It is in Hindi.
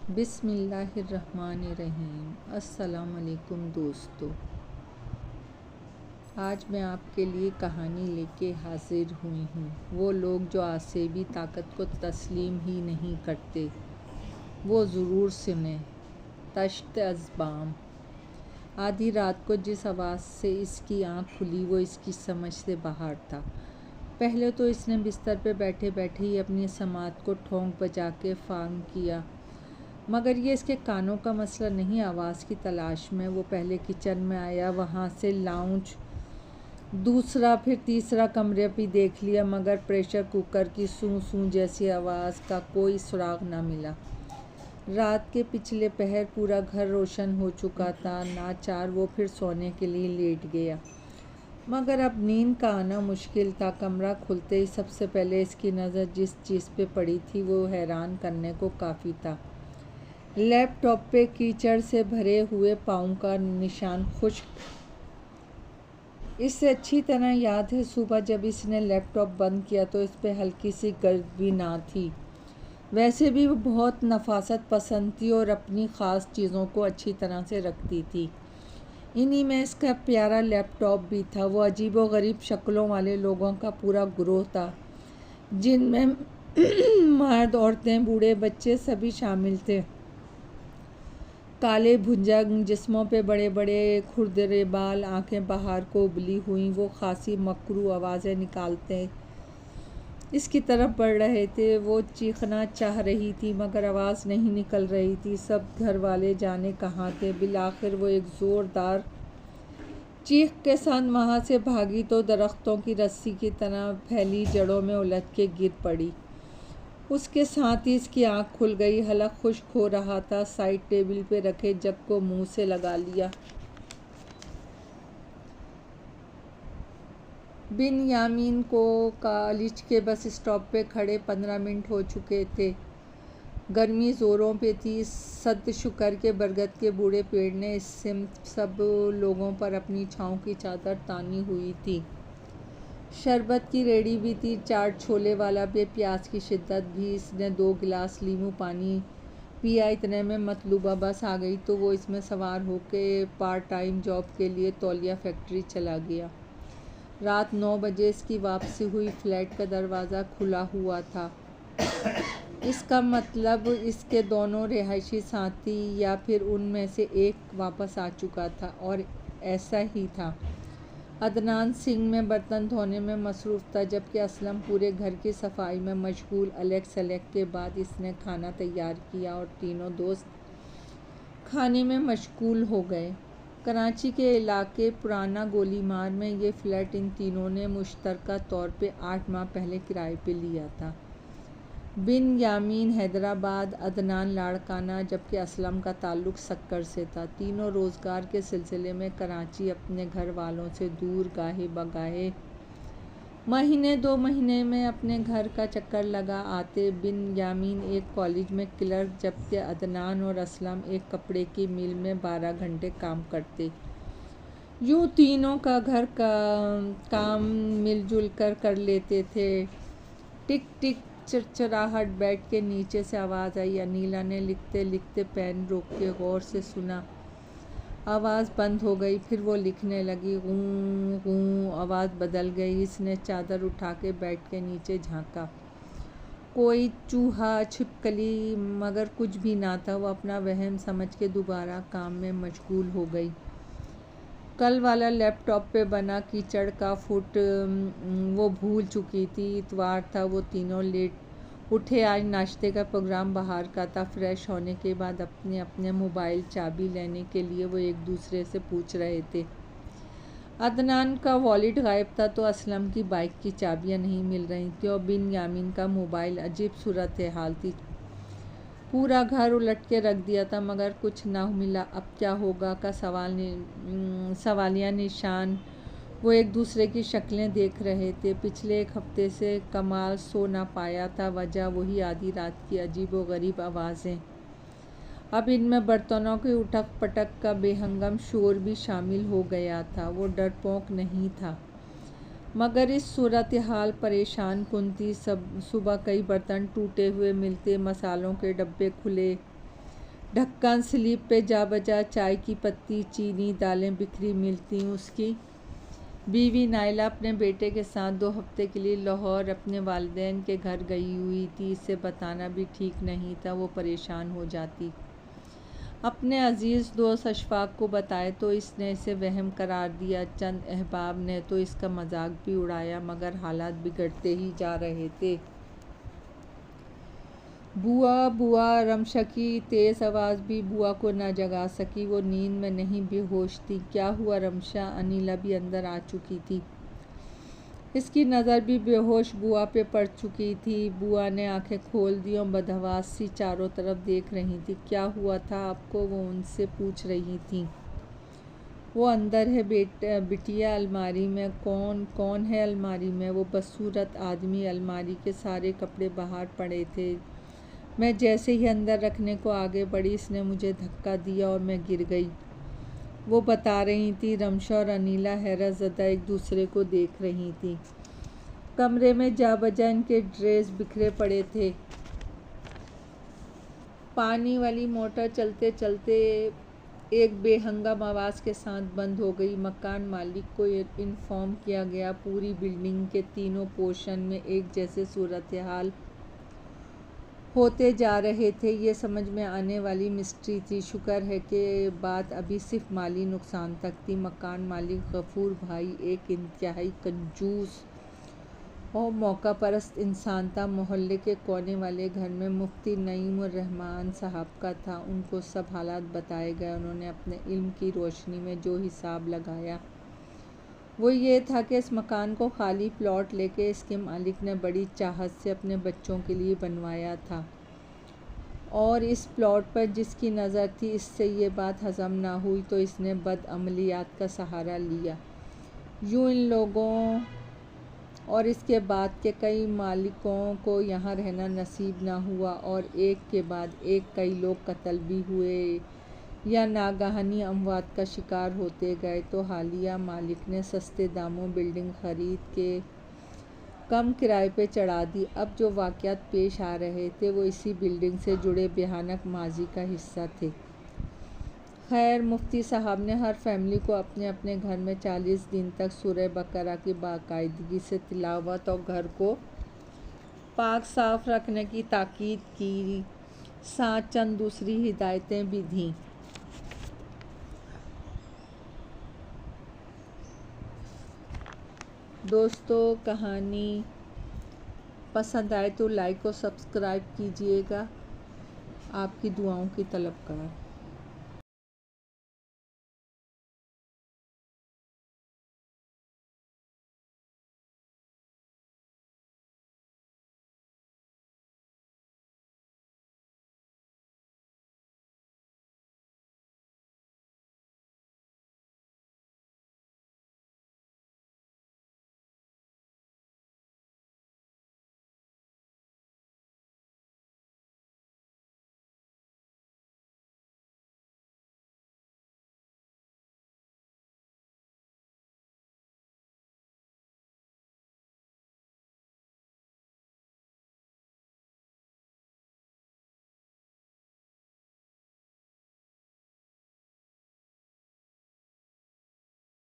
बिस्मिल्लाहिर्रहमानिर्रहीम। अस्सलामुअलैकुम दोस्तों, आज मैं आपके लिए कहानी लेके हाजिर हुई हूँ। वो लोग जो आसेबी ताकत को तस्लीम ही नहीं करते, वो ज़रूर सुने। तश्त अज़बाम। आधी रात को जिस आवाज़ से इसकी आँख खुली वो इसकी समझ से बाहर था। पहले तो इसने बिस्तर पे बैठे बैठे ही अपनी समात को ठोंक बजा के फार्म किया, मगर ये इसके कानों का मसला नहीं। आवाज़ की तलाश में वो पहले किचन में आया, वहाँ से लाउंज, दूसरा फिर तीसरा कमरे भी देख लिया, मगर प्रेशर कुकर की सूं सूं जैसी आवाज़ का कोई सुराग ना मिला। रात के पिछले पहर पूरा घर रोशन हो चुका था। नाचार वो फिर सोने के लिए लेट गया, मगर अब नींद का आना मुश्किल था। कमरा खुलते ही सबसे पहले इसकी नज़र जिस चीज़ पे पड़ी थी वो हैरान करने को काफ़ी था। लैपटॉप पे कीचड़ से भरे हुए पाँव का निशान खुश्क। इससे अच्छी तरह याद है सुबह जब इसने लैपटॉप बंद किया तो इस पे हल्की सी गर्द भी ना थी। वैसे भी वो बहुत नफासत पसंद थी और अपनी ख़ास चीज़ों को अच्छी तरह से रखती थी। इन्हीं में इसका प्यारा लैपटॉप भी था। वो अजीब व गरीब शक्लों वाले लोगों का पूरा ग्रोह था, जिनमें मर्द, औरतें, बूढ़े, बच्चे सभी शामिल थे। काले भुजंग जिस्मों पे बड़े बड़े खुरदरे बाल, आंखें बाहर को उबली हुई, वो खासी मकरू आवाज़ें निकालते इसकी तरफ बढ़ रहे थे। वो चीखना चाह रही थी मगर आवाज़ नहीं निकल रही थी। सब घर वाले जाने कहाँ थे। बिलाखिर वो एक ज़ोरदार चीख के साथ वहाँ से भागी तो दरख्तों की रस्सी की तरह फैली जड़ों में उलझ के गिर पड़ी। उसके साथ ही इसकी आँख खुल गई। हलक खुश्क हो रहा था। साइड टेबल पे रखे जग को मुंह से लगा लिया। बिन यामीन को कॉलेज के बस स्टॉप पे खड़े 15 मिनट हो चुके थे। गर्मी ज़ोरों पे थी। सद शुक्र के बरगद के बूढ़े पेड़ ने इस सिमत सब लोगों पर अपनी छाँव की चादर तानी हुई थी। शरबत की रेडी भी थी, चाट छोले वाला भी, प्याज की शिद्दत भी। इसने 2 गिलास लीमू पानी पिया। इतने में मतलूबा बस आ गई तो वो इसमें सवार होके पार्ट टाइम जॉब के लिए तौलिया फैक्ट्री चला गया। रात 9 बजे इसकी वापसी हुई। फ्लैट का दरवाज़ा खुला हुआ था। इसका मतलब इसके दोनों रिहायशी साथी या फिर उनमें से एक वापस आ चुका था, और ऐसा ही था। अदनान सिंह में बर्तन धोने में मसरूफ़ था, जबकि असलम पूरे घर की सफाई में मशगूल। अलग सलग के बाद इसने खाना तैयार किया और तीनों दोस्त खाने में मशगूल हो गए। कराची के इलाके पुराना गोलीमार में ये फ्लैट इन तीनों ने मुश्तरका तौर पे 8 माह पहले किराए पे लिया था। बिन यामीन हैदराबाद, अदनान लाड़काना, जबकि असलम का ताल्लुक़ सक्कर से था। तीनों रोज़गार के सिलसिले में कराची अपने घर वालों से दूर गाहे बगाहे महीने 2 महीने में अपने घर का चक्कर लगा आते। बिन यामीन एक कॉलेज में क्लर्क, जबकि अदनान और असलम एक कपड़े की मिल में 12 घंटे काम करते। यूँ तीनों का घर का काम मिलजुल कर लेते थे। टिक टिक चिड़चिड़ाहट। बेड के नीचे से आवाज़ आई। अनीला ने लिखते लिखते पेन रोक के गौर से सुना। आवाज़ बंद हो गई। फिर वो लिखने लगी। गूं गूं। आवाज़ बदल गई। इसने चादर उठा के बेड के नीचे झांका। कोई चूहा, छिपकली, मगर कुछ भी ना था। वो अपना वहम समझ के दोबारा काम में मशगूल हो गई। कल वाला लैपटॉप पे बना कीचड़ का फुट वो भूल चुकी थी। इतवार था। वो तीनों लेट उठे। आज नाश्ते का प्रोग्राम बाहर का था। फ्रेश होने के बाद अपने अपने मोबाइल चाबी लेने के लिए वो एक दूसरे से पूछ रहे थे। अदनान का वॉलेट गायब था तो असलम की बाइक की चाबियां नहीं मिल रही थी, और बिन यामीन का मोबाइल। अजीब सूरत हाल थी। पूरा घर उलट के रख दिया था मगर कुछ ना मिला। अब क्या होगा का सवालिया निशान। वो एक दूसरे की शक्लें देख रहे थे। पिछले 1 हफ्ते से कमाल सो ना पाया था। वजह वही आधी रात की अजीब व गरीब आवाज़ें। अब इनमें बर्तनों की उठक पटक का बेहंगम शोर भी शामिल हो गया था। वो डरपोक नहीं था, मगर इस सूरत हाल परेशान कुन थी। सुबह कई बर्तन टूटे हुए मिलते, मसालों के डब्बे खुले, ढक्कन स्लीप पे जा बजा, चाय की पत्ती, चीनी, दालें बिखरी मिलती। उसकी बीवी नाइला अपने बेटे के साथ 2 हफ्ते के लिए लाहौर अपने वालिदैन के घर गई हुई थी। इसे बताना भी ठीक नहीं था, वो परेशान हो जाती। अपने अजीज़ दोस्त अशफाक को बताए तो इसने इसे वहम करार दिया। चंद अहबाब ने तो इसका मजाक भी उड़ाया, मगर हालात बिगड़ते ही जा रहे थे। बुआ बुआ, रमशा की तेज़ आवाज़ भी बुआ को न जगा सकी। वो नींद में नहीं, बेहोश थी। क्या हुआ रमशा? अनीला भी अंदर आ चुकी थी। इसकी नज़र भी बेहोश बुआ पे पड़ चुकी थी। बुआ ने आंखें खोल दी और बदहवास सी चारों तरफ देख रही थी। क्या हुआ था आपको? वो उनसे पूछ रही थी। वो अंदर है बिटिया, अलमारी में। कौन है अलमारी में? वो बदसूरत आदमी। अलमारी के सारे कपड़े बाहर पड़े थे। मैं जैसे ही अंदर रखने को आगे बढ़ी, इसने मुझे धक्का दिया और मैं गिर गई, वो बता रही थी। रमशा और अनीला हैरत ज़दा एक दूसरे को देख रही थी। कमरे में जा बजा इनके ड्रेस बिखरे पड़े थे। पानी वाली मोटर चलते चलते एक बेहंगम आवाज़ के साथ बंद हो गई। मकान मालिक को इन्फॉर्म किया गया। पूरी बिल्डिंग के तीनों पोर्शन में एक जैसे सूरत हाल होते जा रहे थे। ये समझ में आने वाली मिस्ट्री थी। शुक्र है कि बात अभी सिर्फ माली नुकसान तक थी। मकान मालिक गफूर भाई एक इंतहाई कंजूस और मौका परस्त इंसान था। मोहल्ले के कोने वाले घर में मुफ्ती नईमुर रहमान साहब का था। उनको सब हालात बताए गए। उन्होंने अपने इल्म की रोशनी में जो हिसाब लगाया वो ये था कि इस मकान को खाली प्लॉट लेके इसके मालिक ने बड़ी चाहत से अपने बच्चों के लिए बनवाया था, और इस प्लॉट पर जिसकी नज़र थी, इससे ये बात हज़म ना हुई तो इसने बदअमलियात का सहारा लिया। यूँ इन लोगों और इसके बाद के कई मालिकों को यहाँ रहना नसीब ना हुआ, और एक के बाद एक कई लोग कत्ल भी हुए या नागहानी अमवात का शिकार होते गए। तो हालिया मालिक ने सस्ते दामों बिल्डिंग ख़रीद के कम किराए पे चढ़ा दी। अब जो वाक़यात पेश आ रहे थे वो इसी बिल्डिंग से जुड़े भयानक माजी का हिस्सा थे। खैर, मुफ्ती साहब ने हर फैमिली को अपने अपने घर में 40 दिन तक सूरह बकरा की बाकायदगी से तिलावत और घर को पाक साफ रखने की ताकीद की, साथ चंद दूसरी हिदायतें भी दीं। दोस्तों, कहानी पसंद आए तो लाइक और सब्सक्राइब कीजिएगा। आपकी दुआओं की तलबगार।